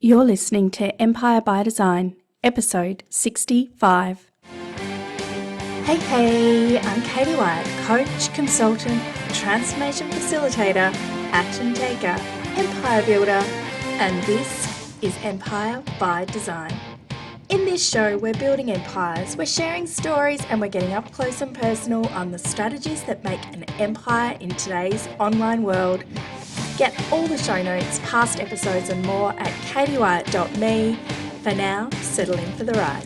You're listening to Empire by Design, episode 65. Hey, I'm Katie White, coach, consultant, transformation facilitator, action taker, empire builder, and this is Empire by Design. In this show, we're building empires, we're sharing stories, and we're getting up close and personal on the strategies that make an empire in today's online world. Get all the show notes, past episodes and more at katiewyatt.me. For now, settle in for the ride.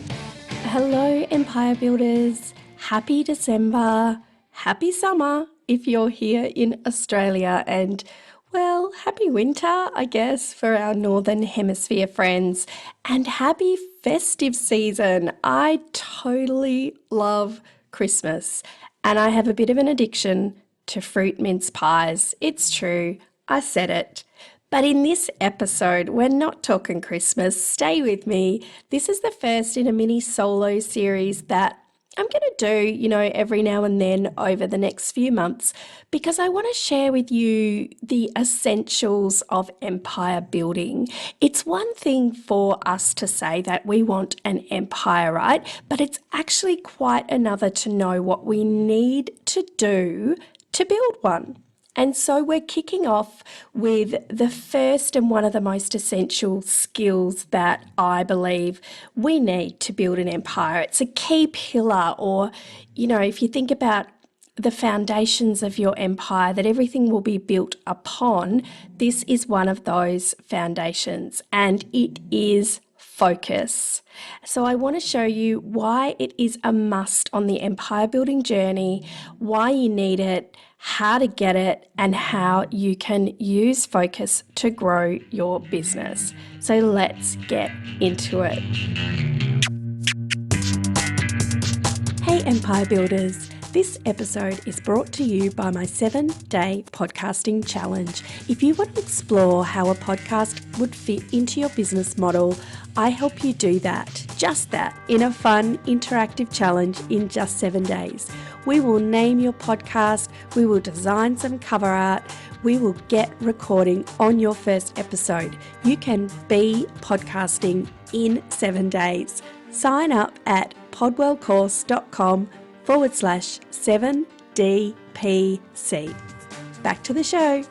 Hello, Empire Builders. Happy December. Happy summer if you're here in Australia, and well, happy winter, I guess, for our Northern Hemisphere friends, and happy festive season. I totally love Christmas, and I have a bit of an addiction to fruit mince pies. It's true. I said it. But in this episode, we're not talking Christmas. Stay with me. This is the first in a mini solo series that I'm going to do, every now and then over the next few months, because I want to share with you the essentials of empire building. It's one thing for us to say that we want an empire, right? But it's actually quite another to know what we need to do to build one. And so we're kicking off with the first and one of the most essential skills that I believe we need to build an empire. It's a key pillar, or, if you think about the foundations of your empire that everything will be built upon, this is one of those foundations, and it is focus. So I want to show you why it is a must on the empire building journey, why you need it, how to get it, and how you can use focus to grow your business. So let's get into it. Hey Empire Builders, this episode is brought to you by my 7-day podcasting challenge. If you want to explore how a podcast would fit into your business model, I help you do that, just that, in a fun, interactive challenge in just 7 days. We will name your podcast, we will design some cover art, we will get recording on your first episode. You can be podcasting in 7 days. Sign up at podwellcourse.com/7DPC. Back to the show.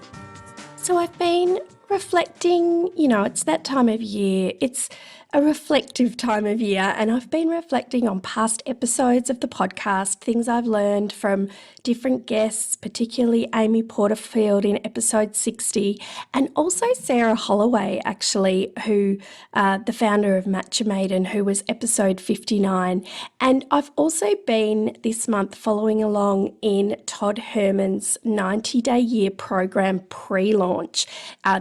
So I've been reflecting, it's that time of year. It's a reflective time of year, and I've been reflecting on past episodes of the podcast, things I've learned from different guests, particularly Amy Porterfield in episode 60, and also Sarah Holloway, actually, who the founder of Matcha Maiden, who was episode 59. And I've also been this month following along in Todd Herman's 90-day year program pre-launch.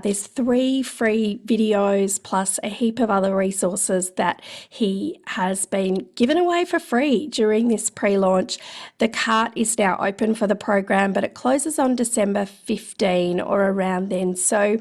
There's 3 free videos plus a heap of other resources that he has been given away for free during this pre-launch. The cart is now open for the program, but it closes on December 15 or around then. So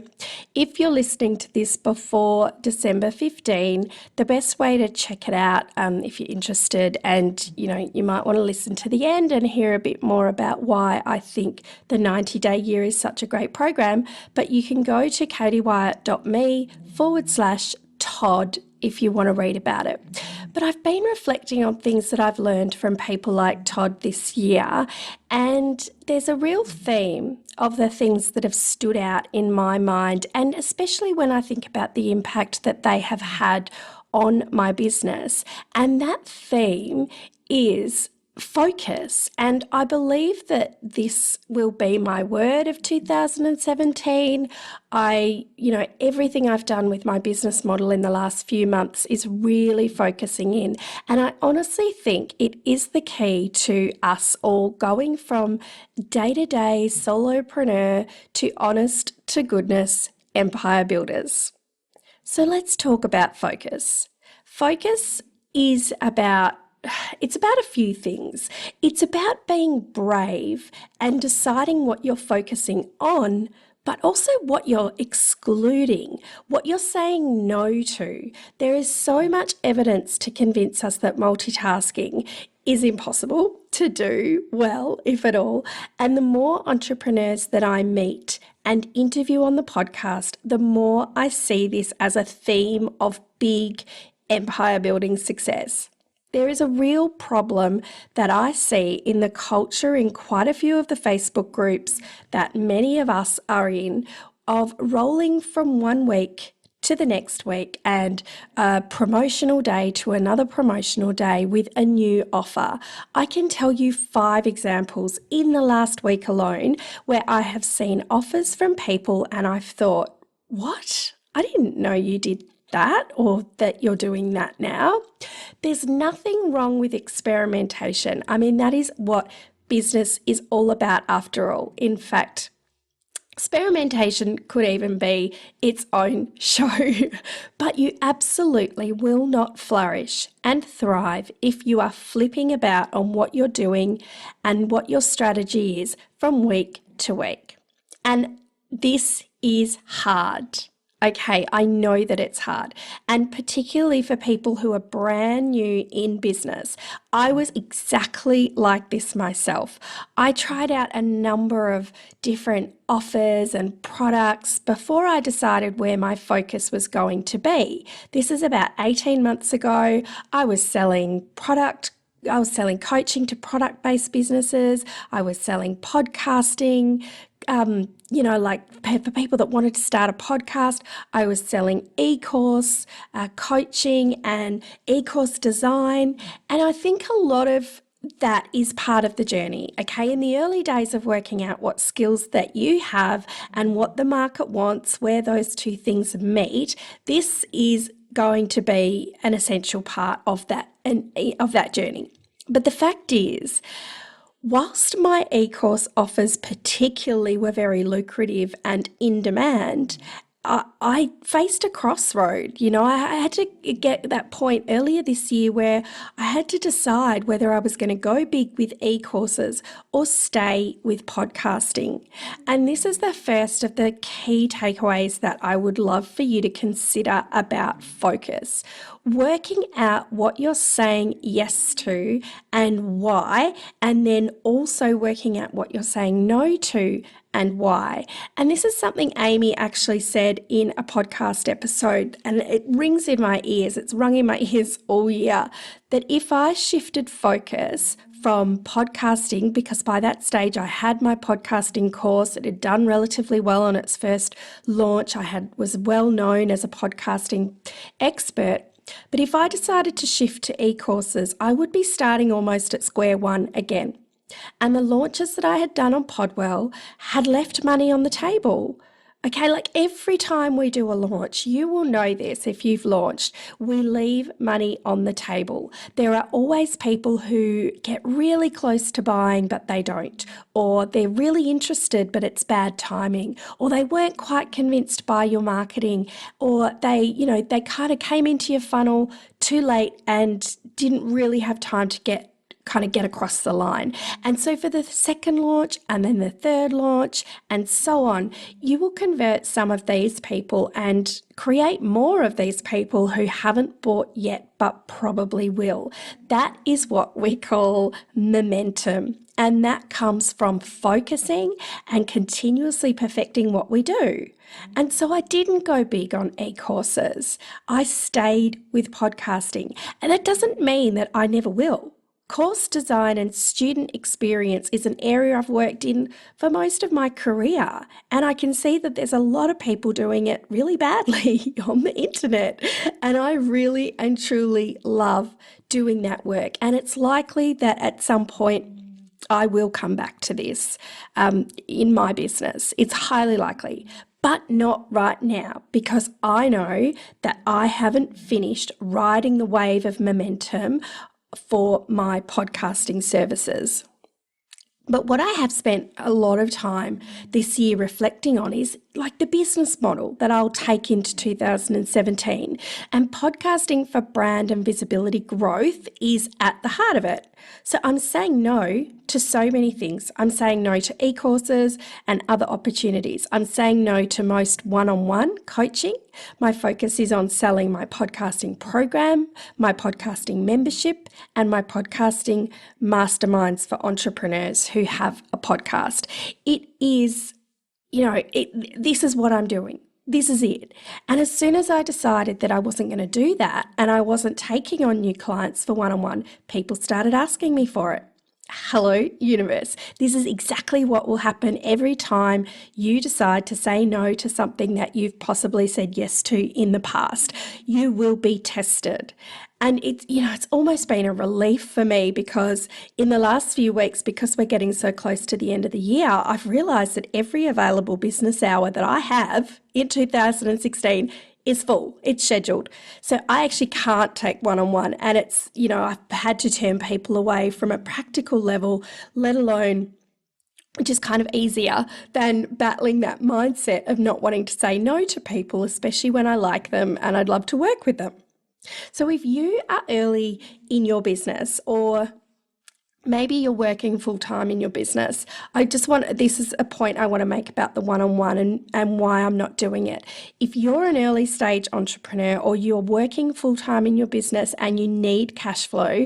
if you're listening to this before December 15, the best way to check it out, if you're interested, and you might want to listen to the end and hear a bit more about why I think the 90-day year is such a great program, but you can go to katiewyatt.me/Todd if you want to read about it. But I've been reflecting on things that I've learned from people like Todd this year, and there's a real theme of the things that have stood out in my mind, and especially when I think about the impact that they have had on my business. And that theme is focus. And I believe that this will be my word of 2017. Everything I've done with my business model in the last few months is really focusing in. And I honestly think it is the key to us all going from day-to-day solopreneur to honest to goodness empire builders. So let's talk about focus. Focus is it's about a few things. It's about being brave and deciding what you're focusing on, but also what you're excluding, what you're saying no to. There is so much evidence to convince us that multitasking is impossible to do well, if at all. And the more entrepreneurs that I meet and interview on the podcast, the more I see this as a theme of big empire building success. There is a real problem that I see in the culture in quite a few of the Facebook groups that many of us are in, of rolling from one week to the next week and a promotional day to another promotional day with a new offer. I can tell you 5 examples in the last week alone where I have seen offers from people and I've thought, what? I didn't know you did that or that you're doing that now. There's nothing wrong with experimentation. I mean, that is what business is all about after all. In fact, experimentation could even be its own show, but you absolutely will not flourish and thrive if you are flipping about on what you're doing and what your strategy is from week to week. And this is hard. Okay, I know that it's hard, and particularly for people who are brand new in business. I was exactly like this myself. I tried out a number of different offers and products before I decided where my focus was going to be. This is about 18 months ago. I was selling coaching to product-based businesses. I was selling podcasting, for people that wanted to start a podcast. I was selling e-course coaching and e-course design. And I think a lot of that is part of the journey, okay? In the early days of working out what skills that you have and what the market wants, where those two things meet, this is going to be an essential part of that journey. But the fact is, whilst my e-course offers particularly were very lucrative and in demand, I faced a crossroad. I had to get that point earlier this year where I had to decide whether I was going to go big with e-courses or stay with podcasting. And this is the first of the key takeaways that I would love for you to consider about focus. Working out what you're saying yes to and why, and then also working out what you're saying no to and why. And this is something Amy actually said in a podcast episode, and it rings in my ears. It's rung in my ears all year, that if I shifted focus from podcasting, because by that stage I had my podcasting course, it had done relatively well on its first launch. Was well known as a podcasting expert. But if I decided to shift to e-courses, I would be starting almost at square one again. And the launches that I had done on Podwell had left money on the table. Okay, like every time we do a launch, you will know this if you've launched, we leave money on the table. There are always people who get really close to buying, but they don't, or they're really interested, but it's bad timing, or they weren't quite convinced by your marketing, or they kind of came into your funnel too late and didn't really have time to get across the line. And so for the second launch and then the third launch and so on, you will convert some of these people and create more of these people who haven't bought yet but probably will. That is what we call momentum. And that comes from focusing and continuously perfecting what we do. And so I didn't go big on e-courses. I stayed with podcasting. And that doesn't mean that I never will. Course design and student experience is an area I've worked in for most of my career, and I can see that there's a lot of people doing it really badly on the internet, and I really and truly love doing that work. And it's likely that at some point I will come back to this in my business. It's highly likely. But not right now, because I know that I haven't finished riding the wave of momentum for my podcasting services. But what I have spent a lot of time this year reflecting on is like the business model that I'll take into 2017. And podcasting for brand and visibility growth is at the heart of it. So I'm saying no to so many things. I'm saying no to e-courses and other opportunities. I'm saying no to most one-on-one coaching. My focus is on selling my podcasting program, my podcasting membership, and my podcasting masterminds for entrepreneurs who have a podcast. It is this is what I'm doing. This is it. And as soon as I decided that I wasn't going to do that and I wasn't taking on new clients for one-on-one, people started asking me for it. Hello, universe. This is exactly what will happen every time you decide to say no to something that you've possibly said yes to in the past. You will be tested. And it's almost been a relief for me because in the last few weeks, because we're getting so close to the end of the year, I've realized that every available business hour that I have in 2016 is full. It's scheduled. So I actually can't take one-on-one. And it's, I've had to turn people away from a practical level, let alone which is kind of easier than battling that mindset of not wanting to say no to people, especially when I like them and I'd love to work with them. So if you are early in your business or maybe you're working full-time in your business, this is a point I want to make about the one-on-one and why I'm not doing it. If you're an early stage entrepreneur or you're working full-time in your business and you need cash flow,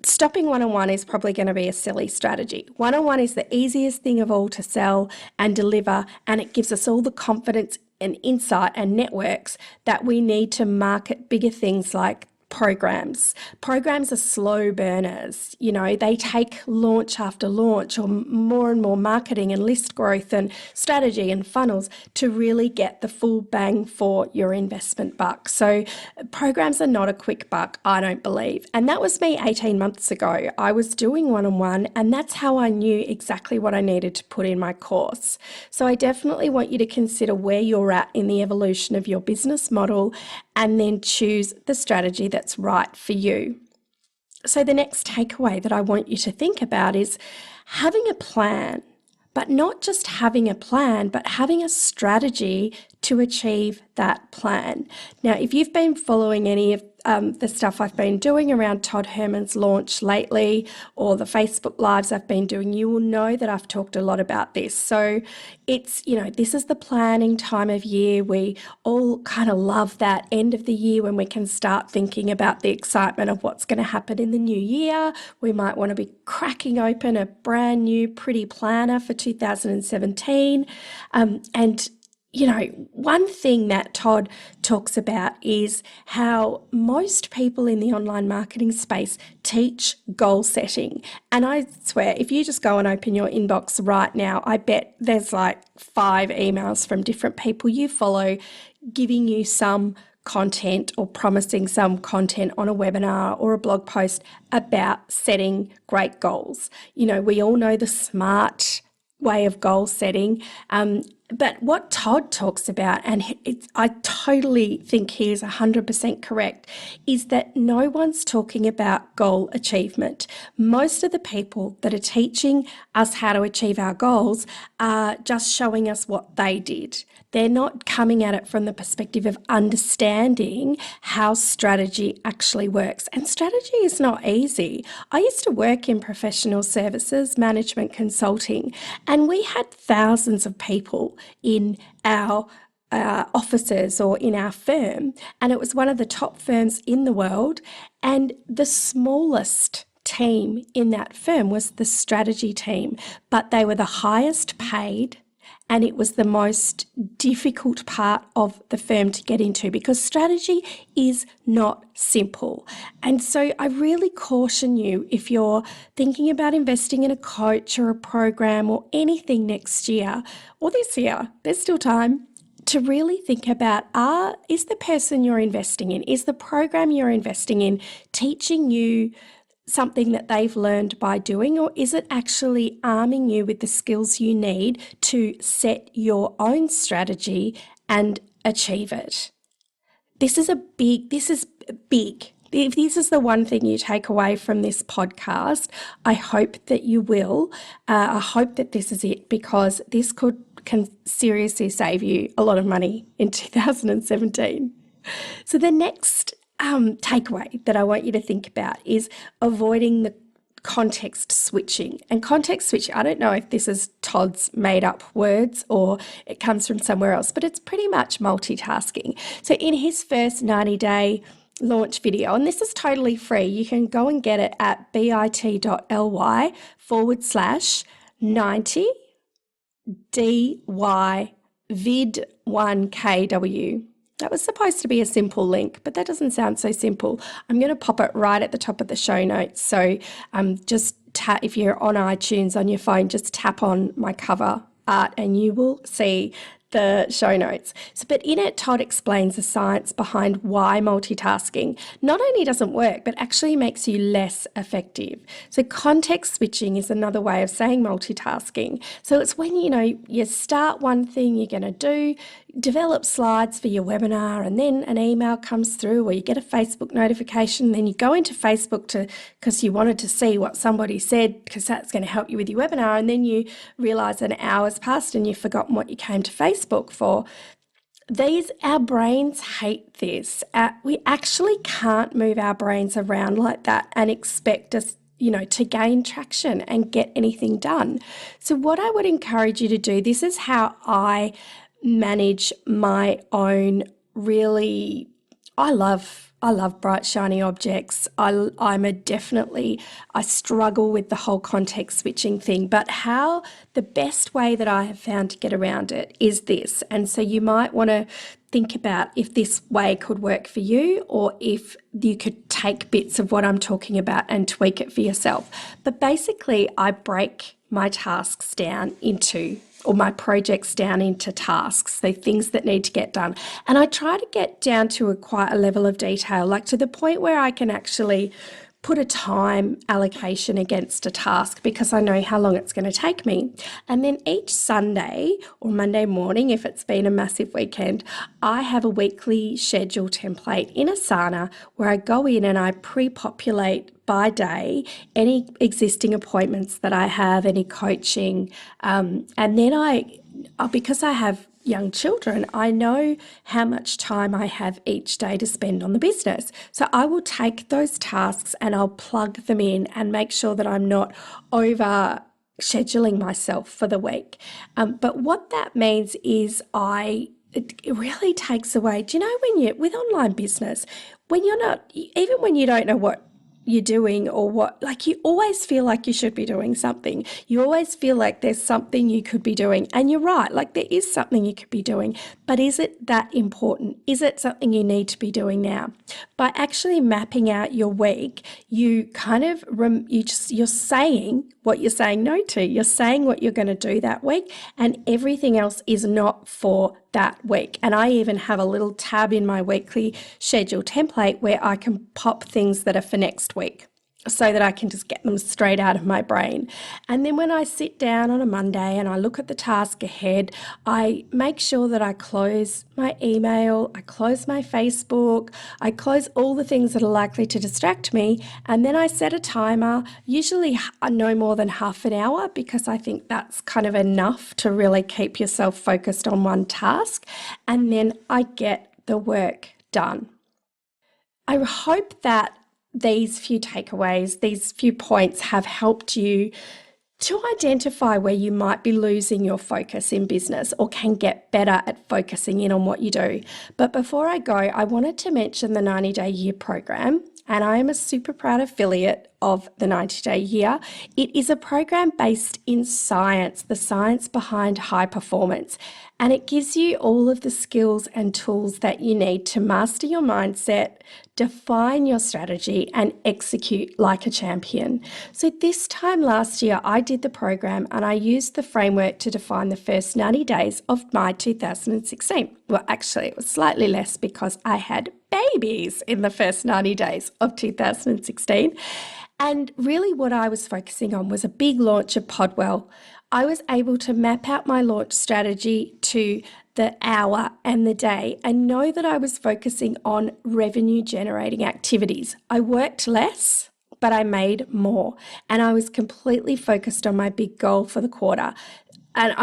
stopping one-on-one is probably going to be a silly strategy. One-on-one is the easiest thing of all to sell and deliver, and it gives us all the confidence and insight and networks that we need to market bigger things like programs. Programs are slow burners. They take launch after launch or more and more marketing and list growth and strategy and funnels to really get the full bang for your investment buck. So programs are not a quick buck, I don't believe. And that was me 18 months ago. I was doing one-on-one and that's how I knew exactly what I needed to put in my course. So I definitely want you to consider where you're at in the evolution of your business model and then choose the strategy that's right for you. So the next takeaway that I want you to think about is having a plan, but not just having a plan, but having a strategy to achieve that plan. Now, if you've been following any of the stuff I've been doing around Todd Herman's launch lately or the Facebook Lives I've been doing, you will know that I've talked a lot about this. So it's, this is the planning time of year. We all kind of love that end of the year when we can start thinking about the excitement of what's going to happen in the new year. We might want to be cracking open a brand new pretty planner for 2017. One thing that Todd talks about is how most people in the online marketing space teach goal setting. And I swear, if you just go and open your inbox right now, I bet there's like 5 emails from different people you follow giving you some content or promising some content on a webinar or a blog post about setting great goals. We all know the SMART way of goal setting. But what Todd talks about, and I totally think he is 100% correct, is that no one's talking about goal achievement. Most of the people that are teaching us how to achieve our goals are just showing us what they did. They're not coming at it from the perspective of understanding how strategy actually works. And strategy is not easy. I used to work in professional services, management consulting, and we had thousands of people in our offices or in our firm. And it was one of the top firms in the world. And the smallest team in that firm was the strategy team, but they were the highest paid. And it was the most difficult part of the firm to get into because strategy is not simple. And so I really caution you, if you're thinking about investing in a coach or a program or anything next year or this year, there's still time to really think about, is the person you're investing in, is the program you're investing in teaching you something that they've learned by doing, or is it actually arming you with the skills you need to set your own strategy and achieve it? This is big. If this is the one thing you take away from this podcast, I hope that you will. I hope that this is it, because this can seriously save you a lot of money in 2017. So the next takeaway that I want you to think about is avoiding the context switching. And context switching, I don't know if this is Todd's made up words or it comes from somewhere else, but it's pretty much multitasking. So in his first 90-day launch video, and this is totally free, you can go and get it at bit.ly/90 DYVID1KW. That was supposed to be a simple link, but that doesn't sound so simple. I'm going to pop it right at the top of the show notes. So just tap, if you're on iTunes on your phone, just tap on my cover art and you will see the show notes. But in it, Todd explains the science behind why multitasking not only doesn't work, but actually makes you less effective. So context switching is another way of saying multitasking. So it's when, you start one thing you're going to do, develop slides for your webinar, and then an email comes through or you get a Facebook notification, then you go into Facebook because you wanted to see what somebody said because that's going to help you with your webinar, and then you realise an hour's passed and you've forgotten what you came to Facebook for. Our brains hate this. We actually can't move our brains around like that and expect us to gain traction and get anything done. So what I would encourage you to do, this is how I manage my own I love bright, shiny objects. I struggle with the whole context switching thing, but the best way that I have found to get around it is this. And so you might want to think about if this way could work for you, or if you could take bits of what I'm talking about and tweak it for yourself. But basically, I break my tasks down or my projects down into tasks, so things that need to get done. And I try to get down to quite a level of detail, like to the point where I can actually put a time allocation against a task because I know how long it's going to take me. And then each Sunday or Monday morning, if it's been a massive weekend, I have a weekly schedule template in Asana where I go in and I pre-populate by day any existing appointments that I have, any coaching, and then because I have young children, I know how much time I have each day to spend on the business. So I will take those tasks and I'll plug them in and make sure that I'm not over scheduling myself for the week. But what that means is it really takes away, do you know, with online business, even when you don't know what you're doing or you always feel like you should be doing something. You always feel like there's something you could be doing. And you're right, there is something you could be doing, but is it that important? Is it something you need to be doing now? By actually mapping out your week, you you're saying what you're saying no to. You're saying what you're going to do that week, and everything else is not for that week. And I even have a little tab in my weekly schedule template where I can pop things that are for next week so that I can just get them straight out of my brain. And then when I sit down on a Monday and I look at the task ahead, I make sure that I close my email, I close my Facebook, I close all the things that are likely to distract me, and then I set a timer, usually no more than half an hour, because I think that's kind of enough to really keep yourself focused on one task, and then I get the work done. I hope that these few takeaways, these few points have helped you to identify where you might be losing your focus in business or can get better at focusing in on what you do. But before I go, I wanted to mention the 90-Day Year program, and I am a super proud affiliate of the 90-Day Year. It is a program based in science, the science behind high performance, and it gives you all of the skills and tools that you need to master your mindset, define your strategy, and execute like a champion. So this time last year, I did the program and I used the framework to define the first 90 days of my 2016. Well, actually, it was slightly less because I had babies in the first 90 days of 2016. And really what I was focusing on was a big launch of Podwell. I was able to map out my launch strategy to the hour and the day and know that I was focusing on revenue generating activities. I worked less, but I made more, and I was completely focused on my big goal for the quarter. And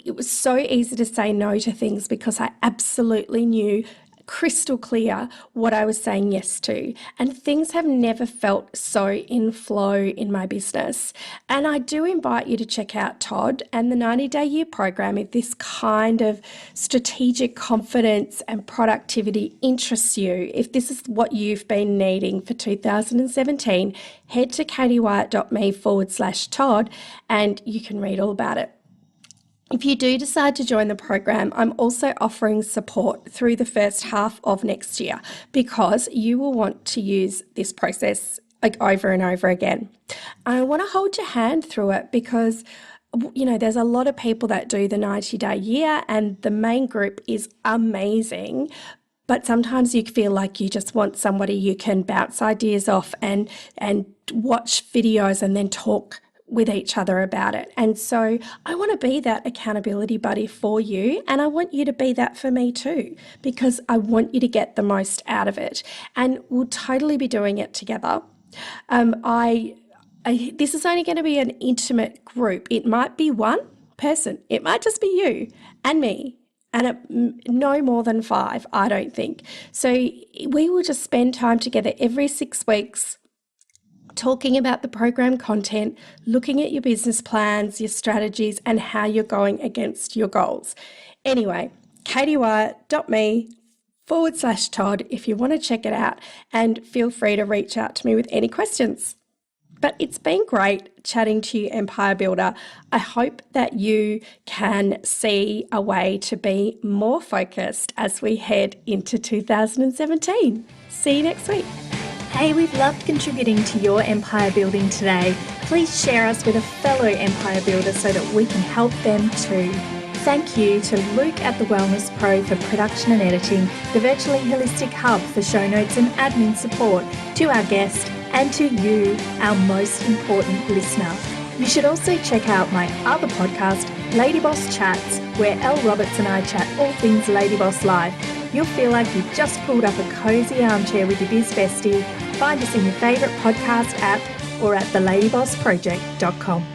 it was so easy to say no to things because I absolutely knew crystal clear what I was saying yes to, and things have never felt so in flow in my business. And I do invite you to check out Todd and the 90-Day Year program if this kind of strategic confidence and productivity interests you. If this is what you've been needing for 2017, head to katiewyatt.me/Todd and you can read all about it. If you do decide to join the program, I'm also offering support through the first half of next year because you will want to use this process like over and over again. I want to hold your hand through it because there's a lot of people that do the 90-day year and the main group is amazing. But sometimes you feel like you just want somebody you can bounce ideas off and watch videos and then talk with each other about it. And so I want to be that accountability buddy for you, and I want you to be that for me too, because I want you to get the most out of it. And we'll totally be doing it together. This is only going to be an intimate group. It might be one person. It might just be you and me. And no more than 5, I don't think. So we will just spend time together every 6 weeks talking about the program content, looking at your business plans, your strategies, and how you're going against your goals. Anyway, katywyatt.me/Todd if you want to check it out, and feel free to reach out to me with any questions. But it's been great chatting to you, Empire Builder. I hope that you can see a way to be more focused as we head into 2017. See you next week. Hey, we've loved contributing to your empire building today. Please share us with a fellow empire builder so that we can help them too. Thank you to Luke at The Wellness Pro for production and editing, the Virtually Holistic Hub for show notes and admin support, to our guest, and to you, our most important listener. You should also check out my other podcast, Lady Boss Chats, where Elle Roberts and I chat all things Lady Boss life. You'll feel like you've just pulled up a cozy armchair with your biz bestie. Find us in your favourite podcast app or at theladybossproject.com.